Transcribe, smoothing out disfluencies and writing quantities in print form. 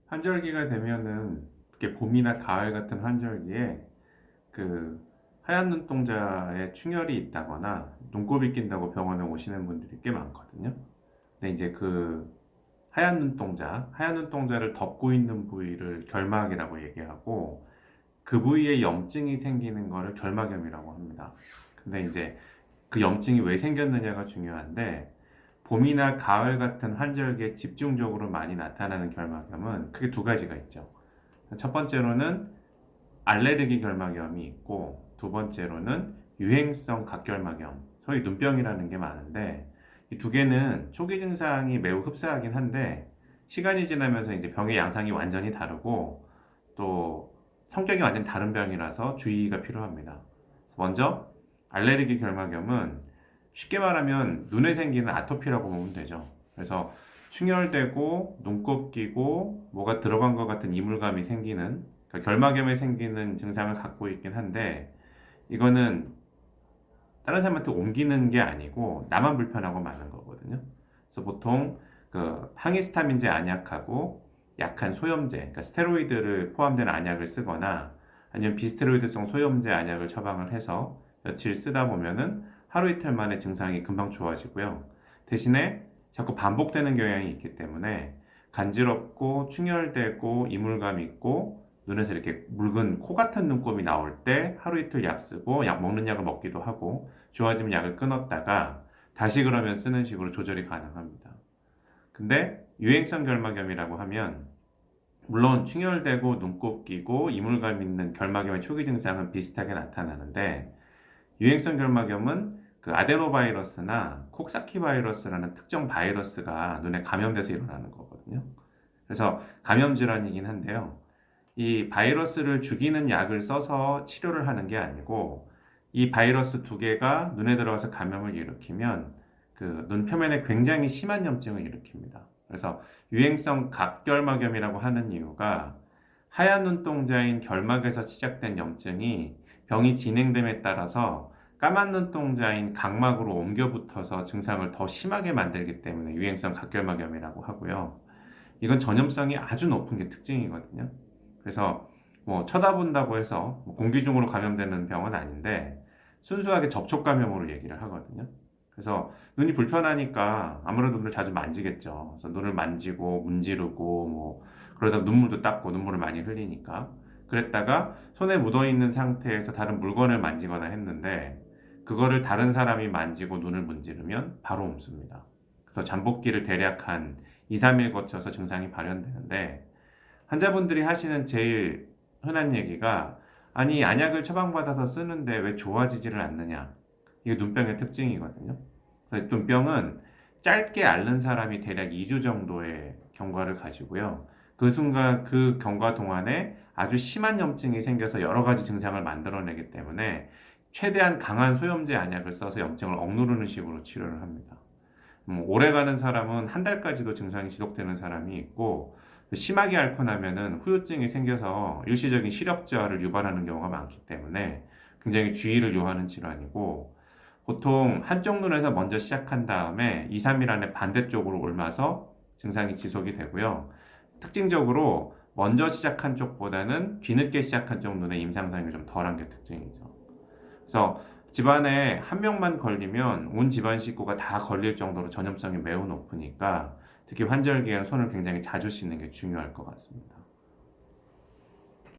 환절기가 되면은 특히 봄이나 가을 같은 환절기에 그 하얀 눈동자에 충혈이 있다거나 눈곱이 낀다고 병원에 오시는 분들이 꽤 많거든요. 근데 이제 그 하얀 눈동자를 덮고 있는 부위를 결막이라고 얘기하고 그 부위에 염증이 생기는 거를 결막염이라고 합니다. 근데 이제 그 염증이 왜 생겼느냐가 중요한데 봄이나 가을 같은 환절기에 집중적으로 많이 나타나는 결막염은 크게 두 가지가 있죠. 첫 번째로는 알레르기 결막염이 있고 두 번째로는 유행성 각결막염, 소위 눈병이라는 게 많은데 이 두 개는 초기 증상이 매우 흡사하긴 한데 시간이 지나면서 이제 병의 양상이 완전히 다르고 또 성격이 완전 다른 병이라서 주의가 필요합니다. 먼저 알레르기 결막염은 쉽게 말하면 눈에 생기는 아토피라고 보면 되죠. 그래서 충혈되고 눈곱 끼고 뭐가 들어간 것 같은 이물감이 생기는 그러니까 결막염에 생기는 증상을 갖고 있긴 한데 이거는 다른 사람한테 옮기는 게 아니고 나만 불편하고 많은 거거든요. 그래서 보통 그 항히스타민제 안약하고 약한 소염제, 그러니까 스테로이드를 포함된 안약을 쓰거나 아니면 비스테로이드성 소염제 안약을 처방을 해서 며칠 쓰다 보면은 하루 이틀 만에 증상이 금방 좋아지고요. 대신에 자꾸 반복되는 경향이 있기 때문에 간지럽고 충혈되고 이물감 있고 눈에서 이렇게 묽은 코 같은 눈곱이 나올 때 하루 이틀 약 쓰고 약 먹는 약을 먹기도 하고 좋아지면 약을 끊었다가 다시 그러면 쓰는 식으로 조절이 가능합니다. 근데 유행성 결막염이라고 하면 물론 충혈되고 눈곱 끼고 이물감 있는 결막염의 초기 증상은 비슷하게 나타나는데 유행성 결막염은 그 아데노바이러스나 콕사키 바이러스라는 특정 바이러스가 눈에 감염돼서 일어나는 거거든요. 그래서 감염 질환이긴 한데요. 이 바이러스를 죽이는 약을 써서 치료를 하는 게 아니고 이 바이러스 두 개가 눈에 들어가서 감염을 일으키면 그 눈 표면에 굉장히 심한 염증을 일으킵니다. 그래서 유행성 각결막염이라고 하는 이유가 하얀 눈동자인 결막에서 시작된 염증이 병이 진행됨에 따라서 까만 눈동자인 각막으로 옮겨 붙어서 증상을 더 심하게 만들기 때문에 유행성 각결막염이라고 하고요. 이건 전염성이 아주 높은 게 특징이거든요. 그래서 뭐 쳐다본다고 해서 공기 중으로 감염되는 병은 아닌데 순수하게 접촉 감염으로 얘기를 하거든요. 그래서 눈이 불편하니까 아무래도 눈을 자주 만지겠죠. 그래서 눈을 만지고 문지르고 뭐 그러다 눈물도 닦고 눈물을 많이 흘리니까 그랬다가 손에 묻어 있는 상태에서 다른 물건을 만지거나 했는데 그거를 다른 사람이 만지고 눈을 문지르면 바로 옮습니다. 그래서 잠복기를 대략 한 2, 3일 거쳐서 증상이 발현되는데 환자분들이 하시는 제일 흔한 얘기가 아니 안약을 처방받아서 쓰는데 왜 좋아지지를 않느냐. 이게 눈병의 특징이거든요. 그래서 눈병은 짧게 앓는 사람이 대략 2주 정도의 경과를 가지고요. 그 순간 그 경과 동안에 아주 심한 염증이 생겨서 여러 가지 증상을 만들어내기 때문에 최대한 강한 소염제 안약을 써서 염증을 억누르는 식으로 치료를 합니다. 오래 가는 사람은 한 달까지도 증상이 지속되는 사람이 있고 심하게 앓고 나면은 후유증이 생겨서 일시적인 시력저하를 유발하는 경우가 많기 때문에 굉장히 주의를 요하는 질환이고 보통 한쪽 눈에서 먼저 시작한 다음에 2, 3일 안에 반대쪽으로 옮아서 증상이 지속이 되고요. 특징적으로 먼저 시작한 쪽보다는 뒤늦게 시작한 쪽 눈의 임상상이 좀 덜한 게 특징이죠. 그래서 집안에 한 명만 걸리면 온 집안 식구가 다 걸릴 정도로 전염성이 매우 높으니까 특히 환절기에는 손을 굉장히 자주 씻는 게 중요할 것 같습니다.